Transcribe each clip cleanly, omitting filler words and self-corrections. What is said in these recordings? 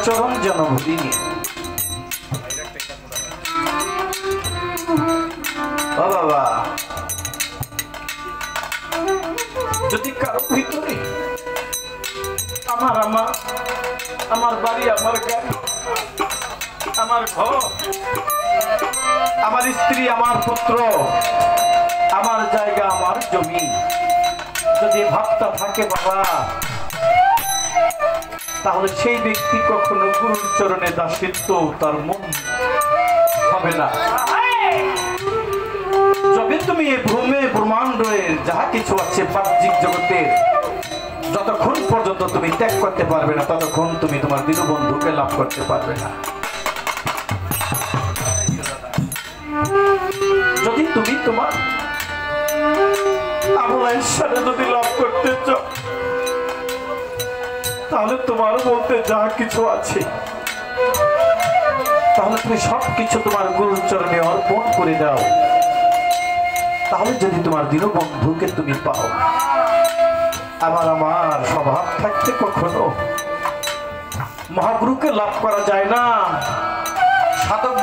চরণ যেন ভুলিনি। ও বাবা, যদি কারো ভিতরে আমার বাড়ি, আমার গাড়ি, আমার ঘর, আমার স্ত্রী, আমার পুত্র, আমার জায়গা, আমার জমি, যদি ভাবটা থাকে বাবা, তাহলে সেই ব্যক্তি কখনো গুরুর চরণে দাসিত্ব তার মন হবে না। যবে তুমি এই ভূমে ব্রহ্মাণ্ডের যাহা কিছু আছে বাহ্যিক জগতের, যতক্ষণ পর্যন্ত তুমি ত্যাগ করতে পারবে না, ততক্ষণ তুমি তোমার দীনবন্ধুকে লাভ করতে পারবে না। যদি তুমি তোমার আল্লাহর সাথে যদি লাভ করতে চাও, তাহলে তোমার বলতে যা কিছু আছে, তাহলে তুমি সবকিছু তোমার গুরুর চরণে অর্পণ করে দাও। তাহলে যদি তোমার দীনবন্ধুকে তুমি পাও, আমার স্বভাব থাকতে কখনো মহাগুরুকে লাভ করা যায় না। সাধক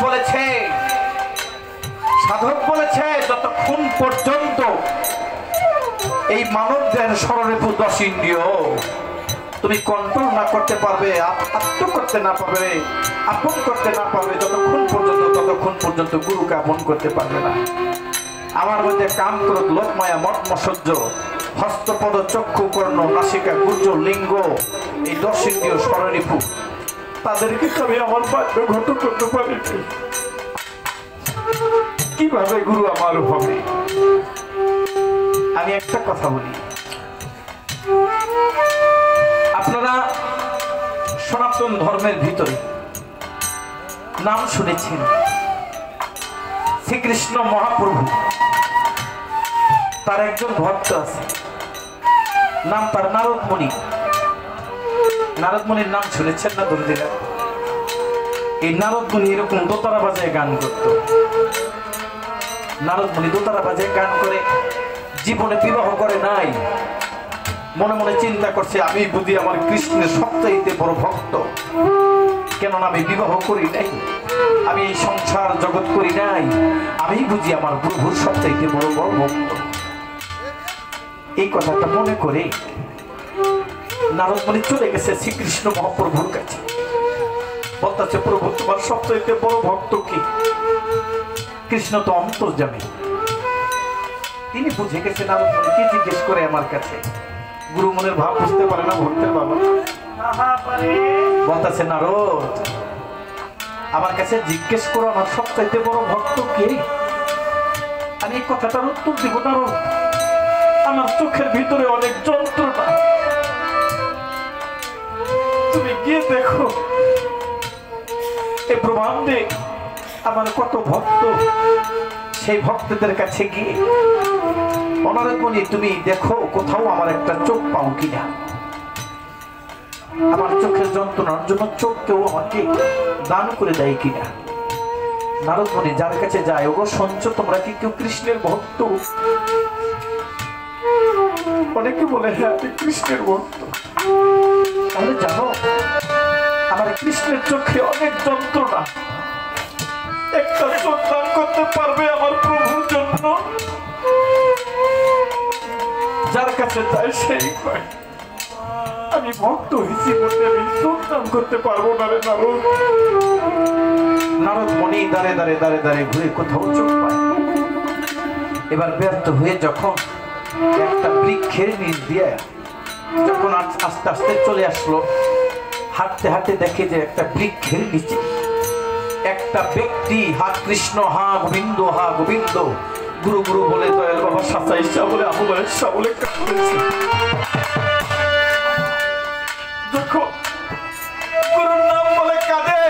বলেছে যতক্ষণ পর্যন্ত এই মানব দেহের ষড়রিপু 10 ইন্দ্রিয় তুমি কন্ট্রোল না করতে পারবে, আত্ম করতে না পারবে, আপন করতে না পারবে, ততক্ষণ পর্যন্ত গুরুকে আপন করতে পারবে না। আমার মধ্যে কাম, ক্রোধ, লোভ, মায়া, মত, মৎসর্য, হস্তপদ, চক্ষু, কর্ণ, নাসিকা, গুর্জ, লিঙ্গ, এই 10 ইন্দ্রিয় ষড়রিপু, তাদেরকে আমি আমার বাধ্য ঘট করতে পারি। কিভাবে গুরু আমার হবে? আমি একটা কথা বলি, আপনারা সনাতন ধর্মের ভিতরে নাম শুনেছেন শ্রীকৃষ্ণ মহাপ্রভু তার একজন ভক্ত আছে, নাম তার নারদমণি। নারদমণির নাম শুনেছেন না দরদিরা? এই নারদমণি এরকম দোতারা বাজায় গান করত। নারদমণি দোতারা বাজায় গান করে, জীবনে বিবাহ করে নাই। মনে মনে চিন্তা করছে, আমি বুঝি আমার কৃষ্ণের সবচাইতে বড় ভক্ত, কেননা আমি বিবাহ করি নাই, আমি এই সংসার জগৎ করি নাই, আমি বুঝি আমার প্রভুর সবচাইতে বড় বড় ভক্ত। এই কথাটা মনে করে নারদমণি চলে গেছে শ্রীকৃষ্ণ মহাপ্রভুর কাছে। বলতেছে, প্রভু তোমার সবচাইতে বড় ভক্ত কি? কৃষ্ণ তো অন্তর্যামী। তিনি বুঝে গেছে নারদমণি কি জিজ্ঞেস করে আমার কাছে। গুরু মনের ভাব বুঝতে পারে না ভক্তের বাবা। বলতেছে, নারদ আমার কাছে জিজ্ঞেস করো আমার সবচাইতে বড় ভক্ত কে? আমি এই কথাটার উত্তর দিব নারদ, আমার চোখের ভিতরে অনেক যন্ত্রণা, তুমি গিয়ে দেখো এই ব্রহ্মাণ্ডে আমার কত ভক্ত, সেই ভক্তদের কাছে গিয়ে অনারদমণি তুমি দেখো কোথাও আমার একটা চোখ পাও কিনা, আমার চোখের যন্ত্রণার জন্য চোখ কেউ আমাকে দান করে দেয় কিনা। নারদমণি যার কাছে যায়, ওগো সঞ্চ তোমরা কি কেউ কৃষ্ণের ভক্ত? অনেকে বলে হ্যাঁ আমি কৃষ্ণের ভক্ত। তাহলে জানো আমার কৃষ্ণের চোখে অনেক যন্ত্রণা, একটা চোখ দান করতে পারবে আমার প্রভুর জন্য? যার কাছে যায় সেই কয় আমি ভক্ত হয়েছি বলে আমি চোখ দান করতে পারবো না রে নারদ। নারদমণি দাঁড়ে দাঁড়ে দাঁড়ে দাঁড়িয়ে ঘুরে কোথাও চোখ পায়। এবার ব্যর্থ হয়ে যখন একটা বৃক্ষের নিচ দিয়ে যখন আস্তে আস্তে চলে আসলো, হাঁটতে হাঁটতে দেখে যে একটা বৃক্ষের নিচে একটা ব্যক্তি হা কৃষ্ণ হা গোবিন্দ হা গোবিন্দ গুরু গুরু বলে দয়াল বাবা সাঁচাই শাহ বলে আবু বয়স শাহ বলে কাঁদতেছে। দেখো গুরুর নাম বলে কাঁদে,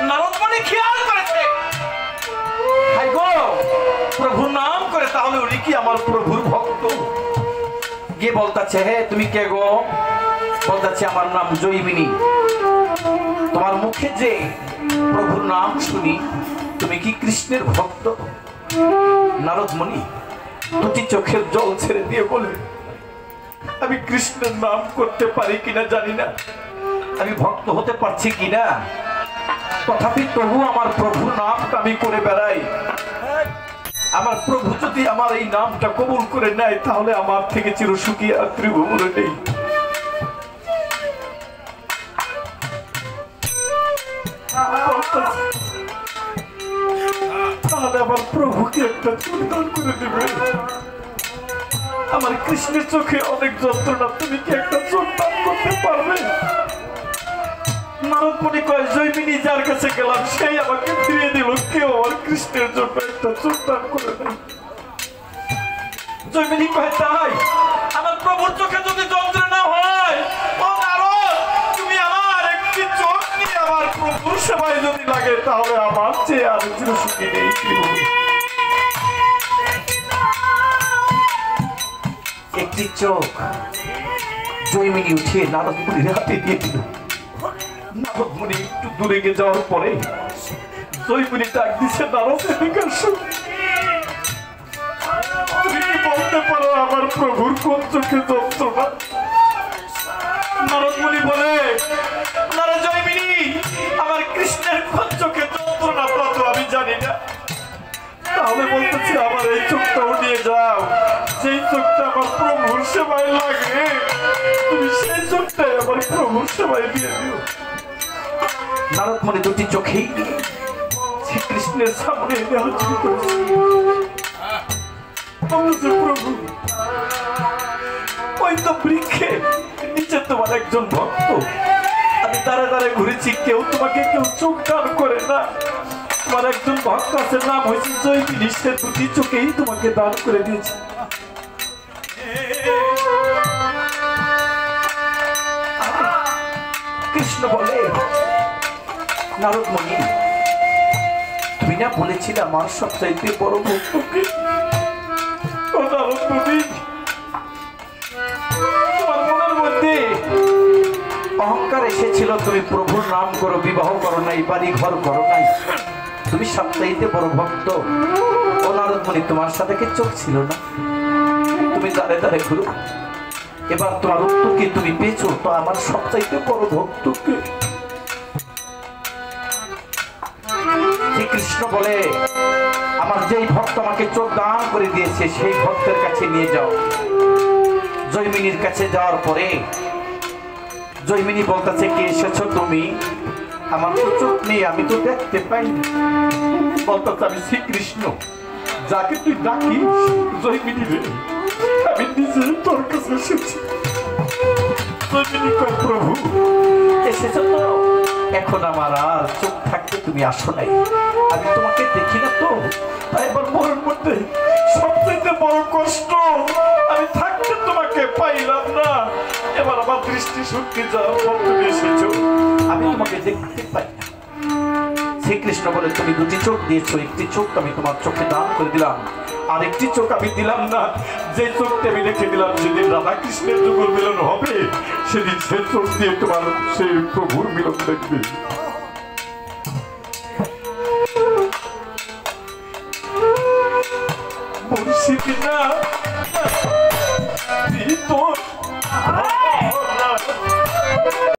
নারদমণি খেয়াল করেছে হাই গো প্রভুর নাম করে, তাহলে উনি কি আমার প্রভুর ভক্ত? গিয়ে বলতেছে, হে তুমি কে গো? বলতেছে আমার নাম জৈমিনী। তোমার মুখে যে প্রভুর নাম শুনি, তুমি কি কৃষ্ণের ভক্ত? নারদমণি দুটি চোখের জল ছেড়ে দিয়ে বলে, আমি কৃষ্ণের নাম করতে পারি কিনা জানি না, আমি ভক্ত হতে পারছি কিনা, তথাপি তবু আমার প্রভুর নামটা আমি করে বেড়াই। আমার প্রভু যদি আমার এই নামটা কবুল করে নেয়, তাহলে আমার থেকে চিরসুখী আর ত্রিভুবনে নেই। তাহলে আমার প্রভুকে একটা চোখ দান করে দেবে। আমার কৃষ্ণের চোখে অনেক যন্ত্রণা, তুমি কি একটা চোখ দান করতে পারবে? নারদমণি কয়, জৈমিনী যার কাছে গেলাম সেই আমাকে ফিরিয়ে দিল, কেউ আমার কৃষ্ণের জন্য একটা চোখ দান করে দেয়। জৈমিনী কয়, তাই আমার প্রভুর চোখে যদি যন্ত্রণা হয়, ও নারদ তুমি আমার একটি চোখ নিয়ে আমার প্রভুর সেবায় যদি লাগে, তাহলে আমার চেয়ে আর চিরসুখী নেই। একটি চোখ জৈমিনী উঠিয়ে নারদমণির হাতে দিয়ে দিল। নারদমণি একটু দূরে গিয়ে যাওয়ার পরে জৈমিনী ডাক দিছে, নারদ এদিকে আসো, তুমি কি বলতে পারো আমার প্রভুর কোন চোখে যন্ত্রণা? নারদমণি বলে, নারদ জৈমিনী আমার কৃষ্ণের কোন চোখে যন্ত্রণা তো আমি জানি না, তাহলে বলতেছি আমার এই চোখটাও নিয়ে যাও, যেই চোখটা আমার প্রভুর সেবায় লাগে তুমি সেই চোখটাই আমার প্রভুর সেবায় দিয়ে দিও। নারদমণি দুটি চোখেই শ্রীকৃষ্ণের সামনে হাজির করেছে। প্রভু ওই তো বৃক্ষে নিচে তোমার একজন ভক্ত, আমি দাঁড়ে দাঁড়ে ঘুরেছি, কেউ তোমাকে কেউ চোখ দান করে না। তোমার একজন ভক্ত আছে, নাম হয়েছে জৈমিনী, সে দুটি চোখেই তোমাকে দান করে দিয়েছে। কৃষ্ণ বলে, নারদমণি তুমি না বলেছিলে আমার সবচাইতে বড় ভক্তকে? তুমি প্রভুর নাম করো, বিবাহ করো নাই, বাড়ি ঘর করো নাই, তুমি সবচাইতে বড় ভক্ত। ও নারদমণি, তোমার সাথে কি চোখ ছিল না? তুমি দাঁড়ে দাঁড়ে ঘুরো। এবার তোমার উত্তরকে তুমি পেয়েছো, তো আমার সবচাইতে বড় ভক্তকে। শ্রীকৃষ্ণ বলে, আমার যেই ভক্ত আমাকে চোখ দান করে দিয়েছে সেই ভক্তের কাছে নিয়ে যাও। জৈমিনীর কাছে যাওয়ার পরে জৈমিনী বলতেছে, কে এসেছো তুমি? আমার তো চোখ নেই, আমি তো দেখতে পাই। বলতেছে, আমি শ্রীকৃষ্ণ, যাকে তুই ডাকিস। জৈমিনী রে, আমি নিজে তোর কাছে এসেছি। জৈমিনী কয়, প্রভু এসেছো তো, এখন আমার আর চোখ থাকতে তুমি আসো নাই, আমি তোমাকে দেখি না তো, তাই এবার মনের মধ্যে সবচেয়ে বড় কষ্ট, আমি থাকতে তোমাকে পাইলাম না। এবার আমার দৃষ্টি শক্তি যাওয়ার পর তুমি এসেছো, আমি তোমাকে দেখতে পাই না। শ্রীকৃষ্ণ বলে, তুমি দুটি চোখ দিয়েছো, একটি চোখ আমি তোমার চোখে দান করে দিলাম, আর একটি চোখ আমি দিলাম না। যে চোখটি আমি রেখে দিলাম, যেদিন রাধা কৃষ্ণের যুগল মিলন হবে, সেদিন সে চোখ দিয়ে তোমার সেই প্রভুর মিলন দেখবে। বলছি কিনা তোর